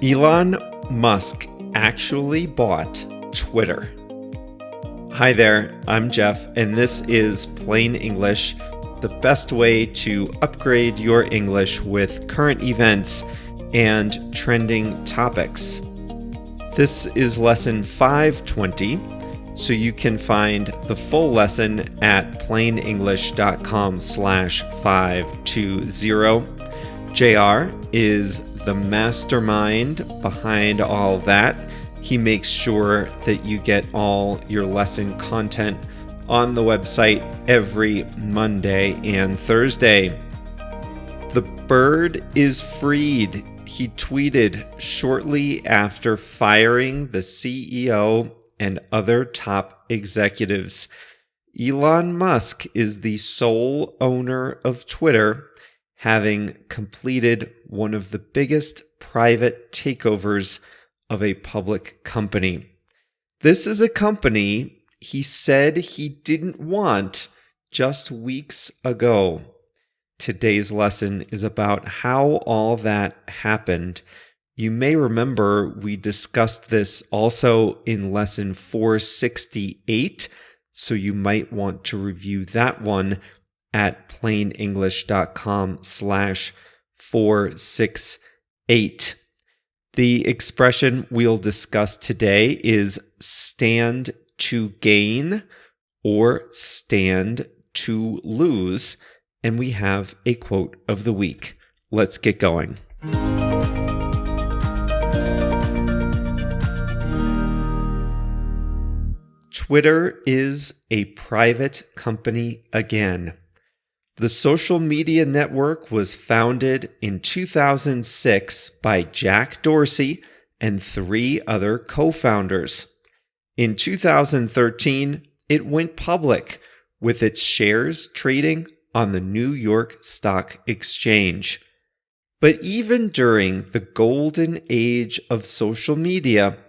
Elon Musk actually bought Twitter. Hi there, I'm Jeff, and this is Plain English, the best way to upgrade your English with current events and trending topics. This is lesson 520, so you can find the full lesson at plainenglish.com/520. JR is the mastermind behind all that. He makes sure that you get all your lesson content on the website every Monday and Thursday. The bird is freed. He tweeted shortly after firing the CEO and other top executives. Elon Musk is the sole owner of Twitter, having completed one of the biggest private takeovers of a public company. This is a company he said he didn't want just weeks ago. Today's lesson is about how all that happened. You may remember we discussed this also in lesson 468, so you might want to review that one at plainenglish.com/468. The expression we'll discuss today is stand to gain or stand to lose, and we have a quote of the week. Let's get going. Twitter is a private company again. The social media network was founded in 2006 by Jack Dorsey and 3 other co-founders. In 2013, it went public, with its shares trading on the New York Stock Exchange. But even during the golden age of social media,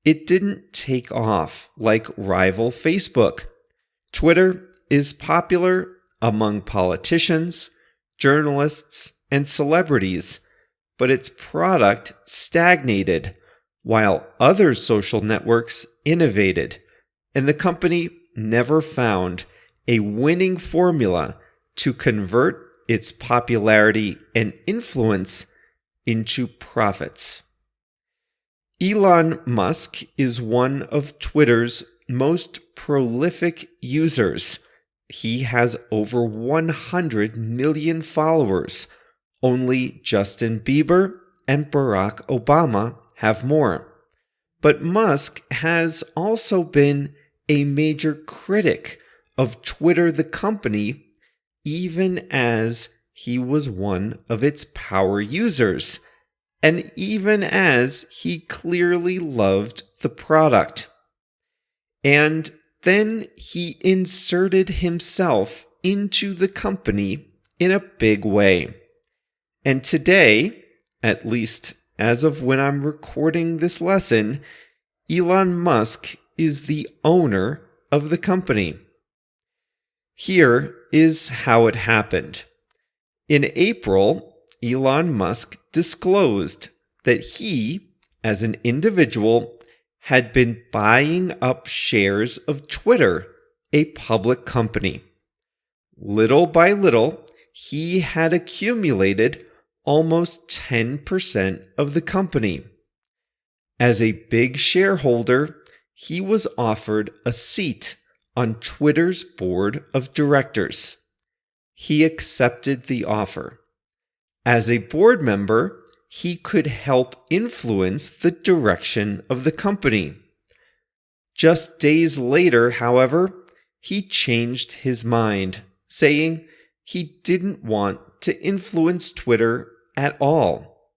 it didn't take off like rival Facebook. Twitter is popular among politicians, journalists, and celebrities, but its product stagnated while other social networks innovated, and the company never found a winning formula to convert its popularity and influence into profits. Elon Musk is one of Twitter's most prolific users. He has over 100 million followers. Only Justin Bieber and Barack Obama have more. But Musk has also been a major critic of Twitter, the company, even as he was one of its power users, and even as he clearly loved the product. And then he inserted himself into the company in a big way. And today, at least as of when I'm recording this lesson, Elon Musk is the owner of the company. Here is how it happened. In April, Elon Musk disclosed that he, as an individual, had been buying up shares of Twitter, a public company. Little by little, he had accumulated almost 10% of the company. As a big shareholder, he was offered a seat on Twitter's board of directors. He accepted the offer. As a board member, he could help influence the direction of the company. Just days later, however, he changed his mind, saying he didn't want to influence Twitter at all.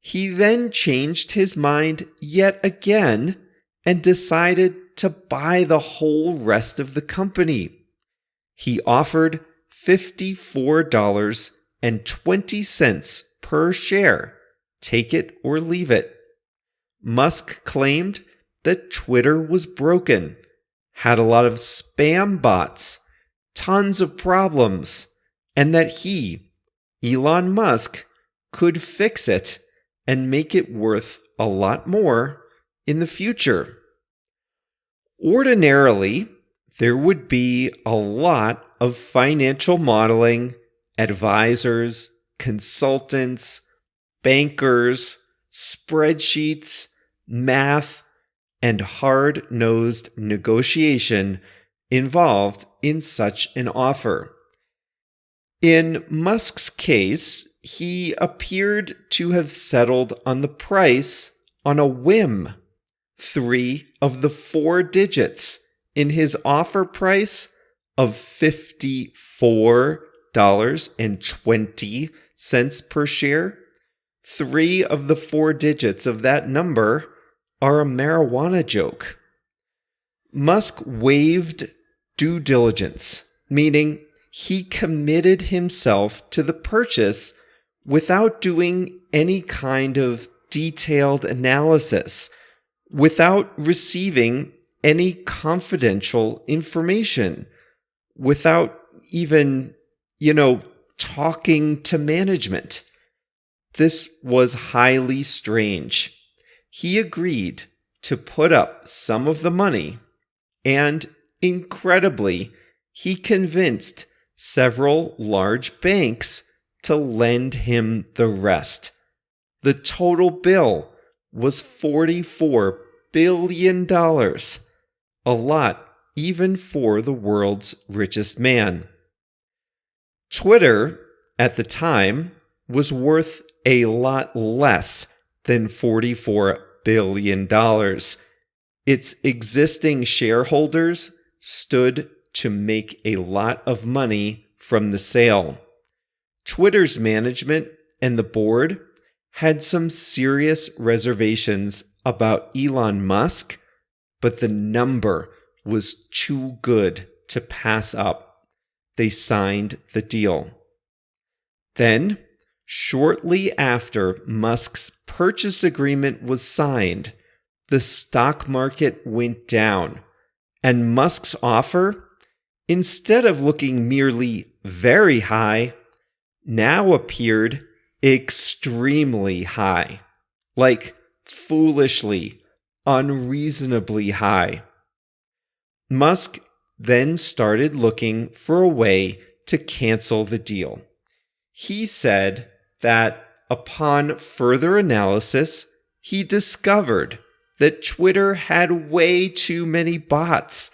He then changed his mind yet again and decided to buy the whole rest of the company. He offered $54.20 per share. Take it or leave it. Musk claimed that Twitter was broken, had a lot of spam bots, tons of problems, and that he, Elon Musk, could fix it and make it worth a lot more in the future. Ordinarily, there would be a lot of financial modeling, advisors, consultants, bankers, spreadsheets, math, and hard-nosed negotiation involved in such an offer. In Musk's case, he appeared to have settled on the price on a whim. 3 of the 4 digits in his offer price of $54.20 per share, 3 of the 4 digits of that number are a marijuana joke. Musk waived due diligence, meaning he committed himself to the purchase without doing any kind of detailed analysis, without receiving any confidential information, without even, talking to management. This was highly strange. He agreed to put up some of the money, and incredibly, he convinced several large banks to lend him the rest. The total bill was $44 billion, a lot even for the world's richest man. Twitter, at the time, was worth a lot less than $44 billion. Its existing shareholders stood to make a lot of money from the sale. Twitter's management and the board had some serious reservations about Elon Musk, but the number was too good to pass up. They signed the deal. Then, shortly after Musk's purchase agreement was signed, the stock market went down, and Musk's offer, instead of looking merely very high, now appeared extremely high, like foolishly, unreasonably high. Musk then started looking for a way to cancel the deal. He said that upon further analysis, he discovered that Twitter had way too many bots,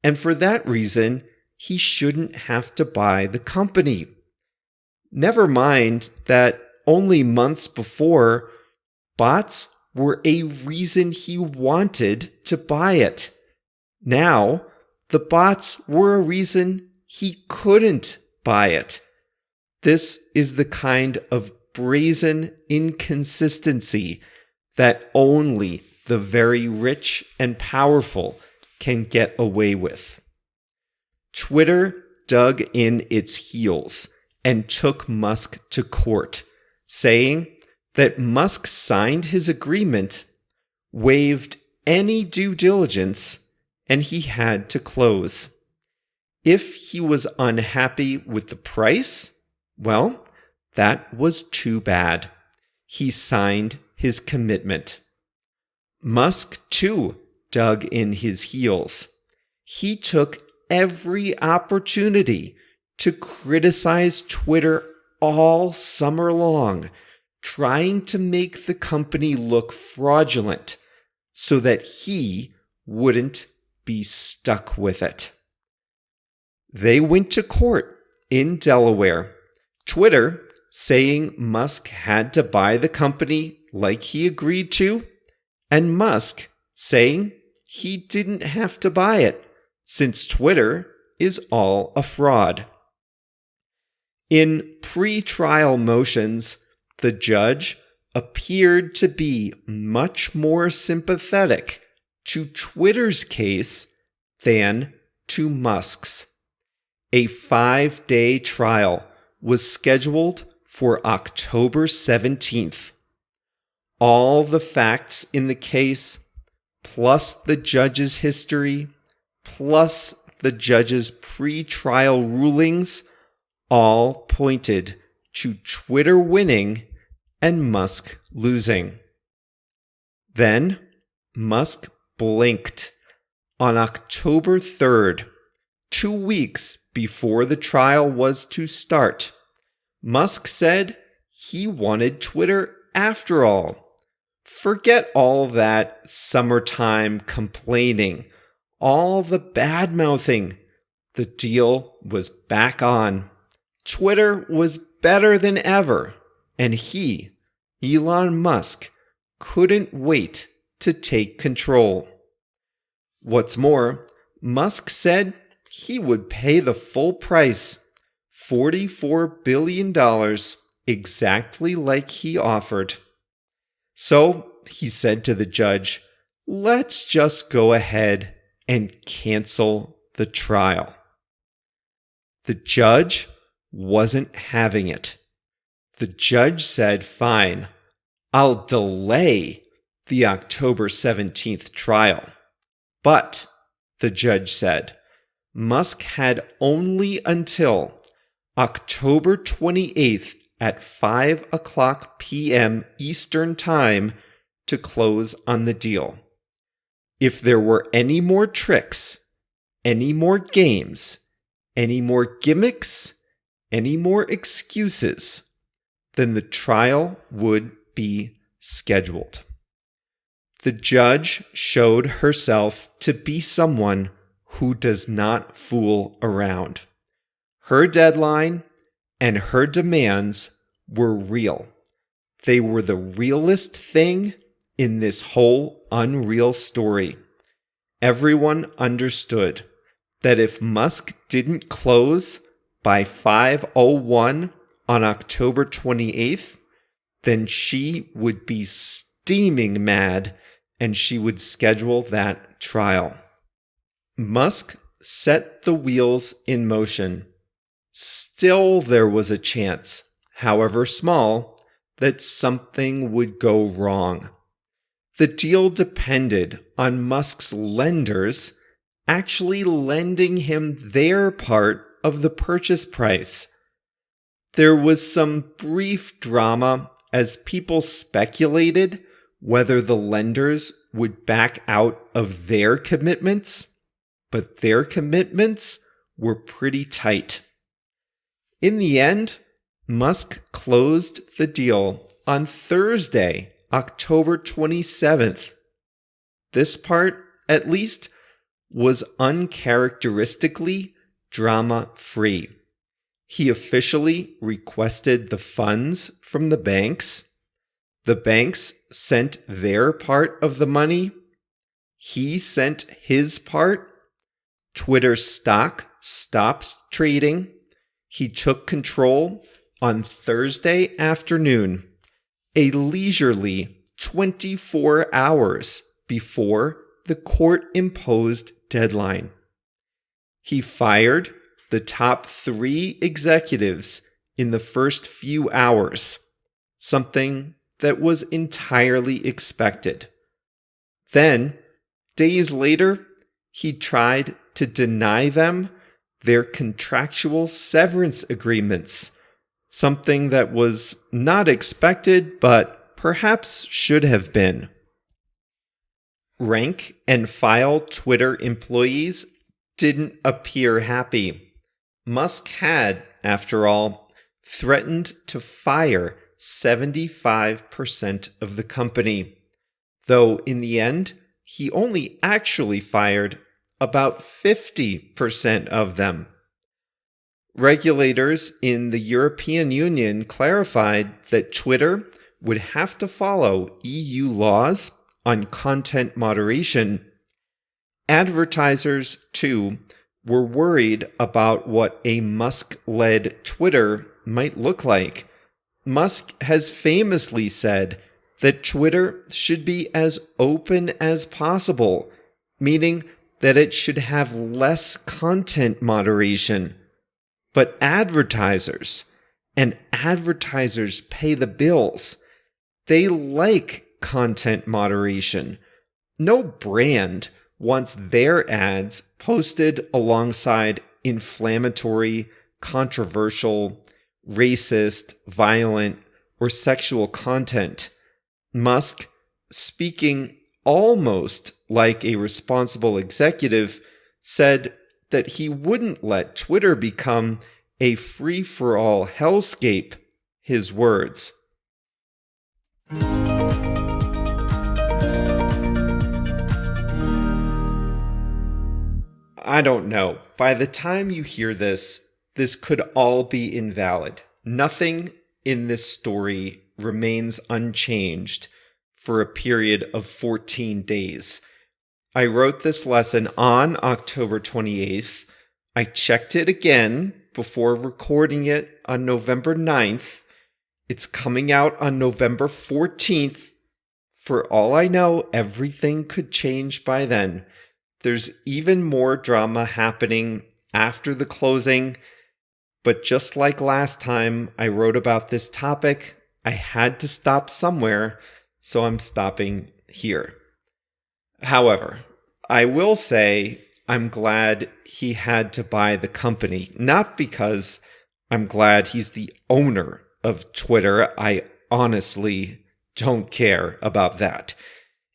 and for that reason, he shouldn't have to buy the company. Never mind that only months before, bots were a reason he wanted to buy it. Now, the bots were a reason he couldn't buy it. This is the kind of brazen inconsistency that only the very rich and powerful can get away with. Twitter dug in its heels and took Musk to court, saying that Musk signed his agreement, waived any due diligence, and he had to close. If he was unhappy with the price, well, that was too bad. He signed his commitment. Musk, too, dug in his heels. He took every opportunity to criticize Twitter all summer long, trying to make the company look fraudulent so that he wouldn't be stuck with it. They went to court in Delaware, Twitter saying Musk had to buy the company like he agreed to, and Musk saying he didn't have to buy it since Twitter is all a fraud. In pre-trial motions, the judge appeared to be much more sympathetic to Twitter's case than to Musk's. A 5-day trial was scheduled for October 17th. All the facts in the case, plus the judge's history, plus the judge's pre-trial rulings, all pointed to Twitter winning and Musk losing. Then Musk blinked. On October 3rd, 2 weeks before the trial was to start, Musk said he wanted Twitter after all. Forget all that summertime complaining, all the bad-mouthing. The deal was back on. Twitter was better than ever, and he, Elon Musk, couldn't wait to take control. What's more, Musk said he would pay the full price, $44 billion, exactly like he offered. So he said to the judge, "Let's just go ahead and cancel the trial." The judge wasn't having it. The judge said, "Fine, I'll delay the October 17th trial." But, the judge said, Musk had only until October 28th at 5 o'clock p.m. Eastern Time to close on the deal. If there were any more tricks, any more games, any more gimmicks, any more excuses, then the trial would be scheduled. The judge showed herself to be someone who does not fool around. Her deadline and her demands were real. They were the realest thing in this whole unreal story. Everyone understood that if Musk didn't close by 5:01 on October 28th, then she would be steaming mad and she would schedule that trial. Musk set the wheels in motion. Still, there was a chance, however small, that something would go wrong. The deal depended on Musk's lenders actually lending him their part of the purchase price. There was some brief drama as people speculated whether the lenders would back out of their commitments, but their commitments were pretty tight. In the end, Musk closed the deal on Thursday, October 27th. This part, at least, was uncharacteristically drama-free. He officially requested the funds from the banks. The banks sent their part of the money. He sent his part. Twitter stock stopped trading. He took control on Thursday afternoon, a leisurely 24 hours before the court-imposed deadline. He fired the top 3 executives in the first few hours, something that was entirely expected. Then, days later, he tried to deny them their contractual severance agreements, something that was not expected but perhaps should have been. Rank and file Twitter employees didn't appear happy. Musk had, after all, threatened to fire 75% of the company, though in the end, he only actually fired about 50% of them. Regulators in the European Union clarified that Twitter would have to follow EU laws on content moderation. Advertisers, too, were worried about what a Musk-led Twitter might look like. Musk has famously said that Twitter should be as open as possible, meaning that it should have less content moderation. But advertisers, and advertisers pay the bills, they like content moderation. No brand wants their ads posted alongside inflammatory, controversial, racist, violent, or sexual content. Musk, speaking almost like a responsible executive, said that he wouldn't let Twitter become a free-for-all hellscape. His words. I don't know. By the time you hear this could all be invalid. Nothing in this story remains unchanged for a period of 14 days. I wrote this lesson on October 28th. I checked it again before recording it on November 9th. It's coming out on November 14th. For all I know, everything could change by then. There's even more drama happening after the closing. But just like last time I wrote about this topic, I had to stop somewhere, so I'm stopping here. However, I will say I'm glad he had to buy the company, not because I'm glad he's the owner of Twitter. I honestly don't care about that.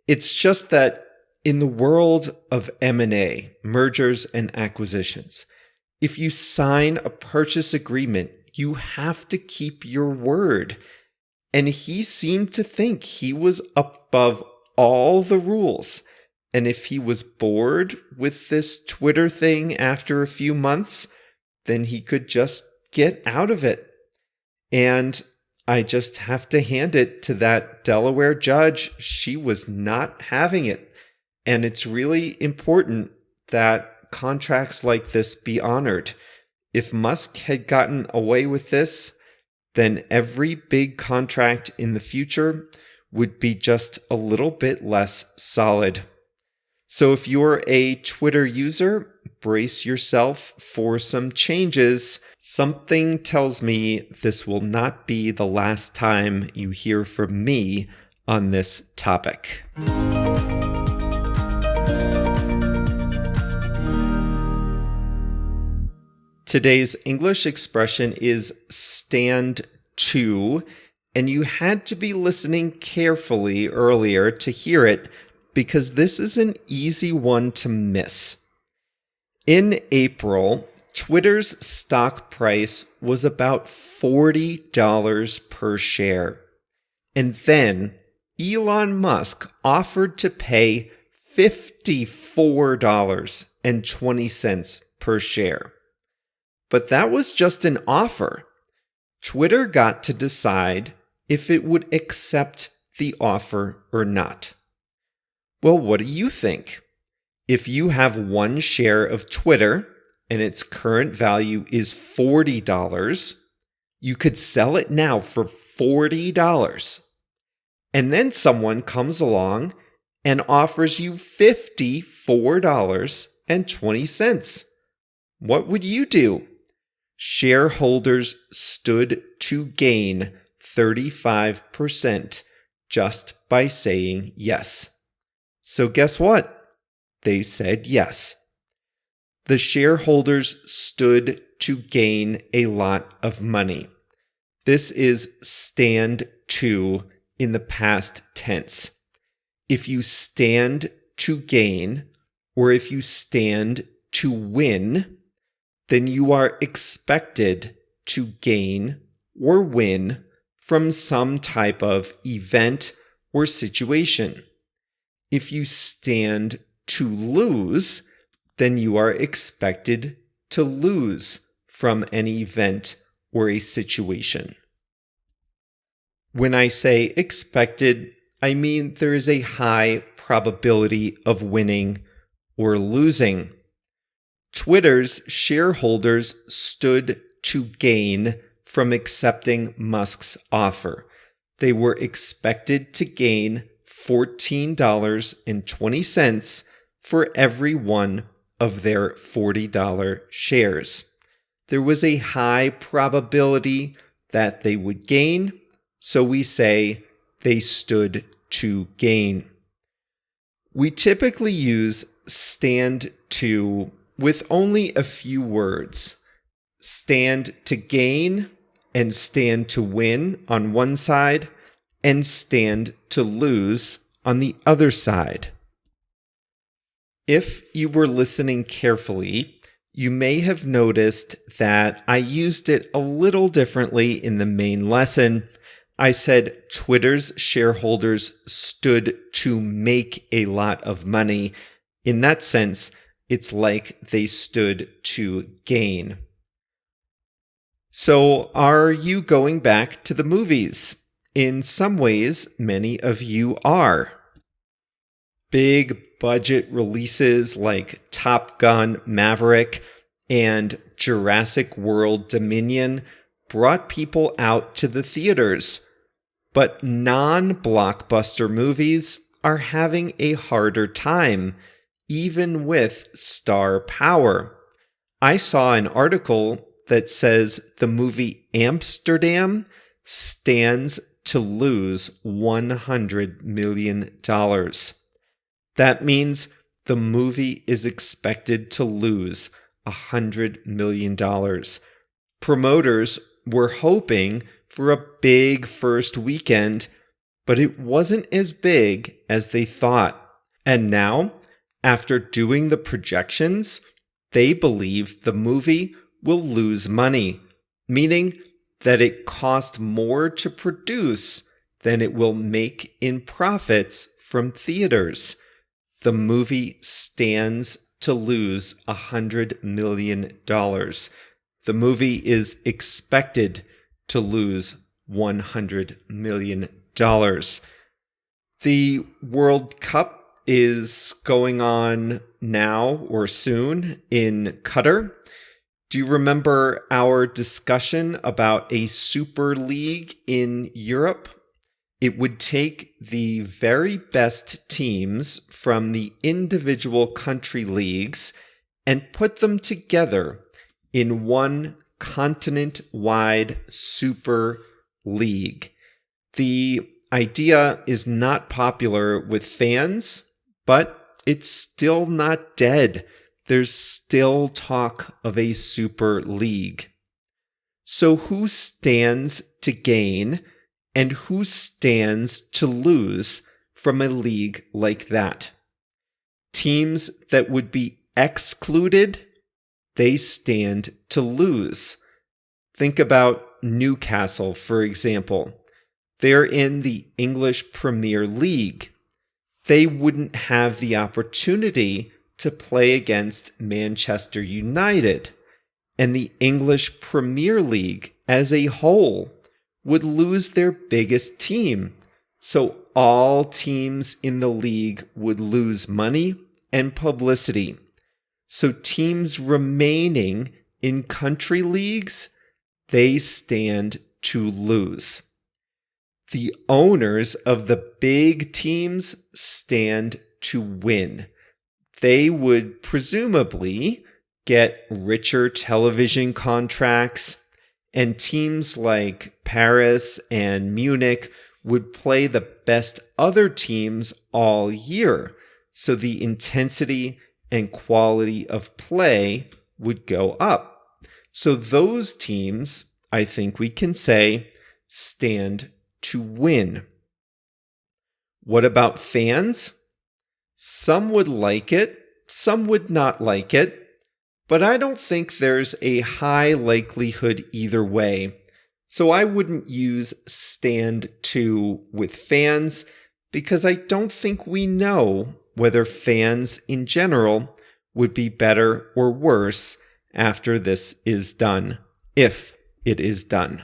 It's just that in the world of M&A, mergers and acquisitions, if you sign a purchase agreement, you have to keep your word. And he seemed to think he was above all the rules. And if he was bored with this Twitter thing after a few months, then he could just get out of it. And I just have to hand it to that Delaware judge. She was not having it. And it's really important that contracts like this be honored. If Musk had gotten away with this, then every big contract in the future would be just a little bit less solid. So if you're a Twitter user, brace yourself for some changes. Something tells me this will not be the last time you hear from me on this topic. Today's English expression is stand to, and you had to be listening carefully earlier to hear it because this is an easy one to miss. In April, Twitter's stock price was about $40 per share. And then Elon Musk offered to pay $54.20 per share. But that was just an offer. Twitter got to decide if it would accept the offer or not. Well, what do you think? If you have one share of Twitter and its current value is $40, you could sell it now for $40. And then someone comes along and offers you $54.20. What would you do? Shareholders stood to gain 35% just by saying yes. So guess what? They said yes. The shareholders stood to gain a lot of money. This is stand to in the past tense. If you stand to gain, or if you stand to win, then you are expected to gain or win from some type of event or situation. If you stand to lose, then you are expected to lose from an event or a situation. When I say expected, I mean there is a high probability of winning or losing. Twitter's shareholders stood to gain from accepting Musk's offer. They were expected to gain $14.20 for every one of their $40 shares. There was a high probability that they would gain, so we say they stood to gain. We typically use stand to with only a few words. Stand to gain and stand to win on one side and stand to lose on the other side. If you were listening carefully, you may have noticed that I used it a little differently in the main lesson. I said Twitter's shareholders stood to make a lot of money. In that sense, it's like they stood to gain. So, are you going back to the movies? In some ways, many of you are. Big budget releases like Top Gun Maverick and Jurassic World Dominion brought people out to the theaters. But non-blockbuster movies are having a harder time, even with star power. I saw an article that says the movie Amsterdam stands to lose $100 million. That means the movie is expected to lose $100 million. Promoters were hoping for a big first weekend, but it wasn't as big as they thought. And now, after doing the projections, they believe the movie will lose money, meaning that it cost more to produce than it will make in profits from theaters. The movie stands to lose $100 million. The movie is expected to lose $100 million. The World Cup is going on now or soon in Qatar. Do you remember our discussion about a super league in Europe? It would take the very best teams from the individual country leagues and put them together in one continent-wide super league. The idea is not popular with fans, but it's still not dead. There's still talk of a super league. So who stands to gain and who stands to lose from a league like that? Teams that would be excluded, they stand to lose. Think about Newcastle, for example. They're in the English Premier League. They wouldn't have the opportunity to play against Manchester United. And the English Premier League as a whole would lose their biggest team. So all teams in the league would lose money and publicity. So teams remaining in country leagues, they stand to lose. The owners of the big teams stand to win. They would presumably get richer television contracts, and teams like Paris and Munich would play the best other teams all year, so the intensity and quality of play would go up. So those teams, I think we can say, stand to win. What about fans? Some would like it, some would not like it, but I don't think there's a high likelihood either way. So I wouldn't use stand to with fans because I don't think we know whether fans in general would be better or worse after this is done, if it is done.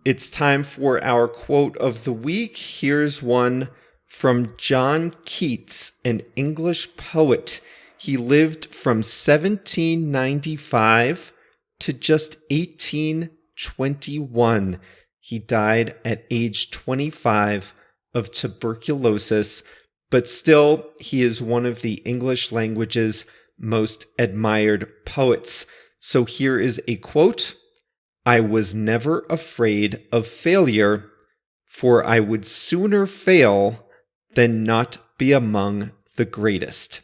It's time for our quote of the week. Here's one from John Keats, an English poet. He lived from 1795 to just 1821. He died at age 25 of tuberculosis, but still, he is one of the English language's most admired poets. So here is a quote. I was never afraid of failure, for I would sooner fail than not be among the greatest.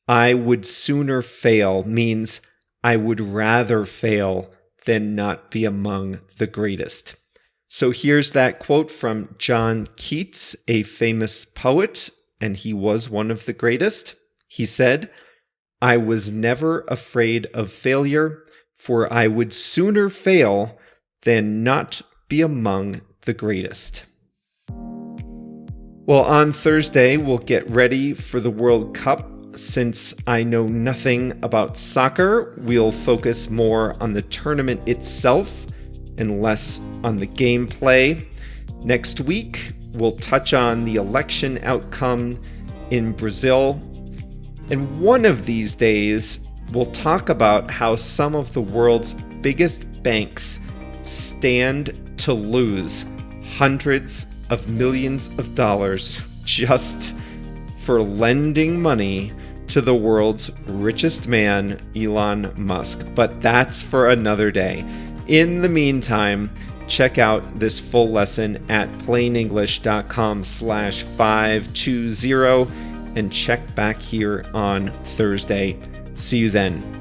I would sooner fail means I would rather fail than not be among the greatest. So here's that quote from John Keats, a famous poet, and he was one of the greatest. He said, "I was never afraid of failure, for I would sooner fail than not be among the greatest." Well, on Thursday, we'll get ready for the World Cup. Since I know nothing about soccer, we'll focus more on the tournament itself and less on the gameplay. Next week, we'll touch on the election outcome in Brazil. And one of these days, we'll talk about how some of the world's biggest banks stand to lose hundreds of millions of dollars just for lending money to the world's richest man, Elon Musk. But that's for another day. In the meantime, check out this full lesson at plainenglish.com/520 and check back here on Thursday. See you then.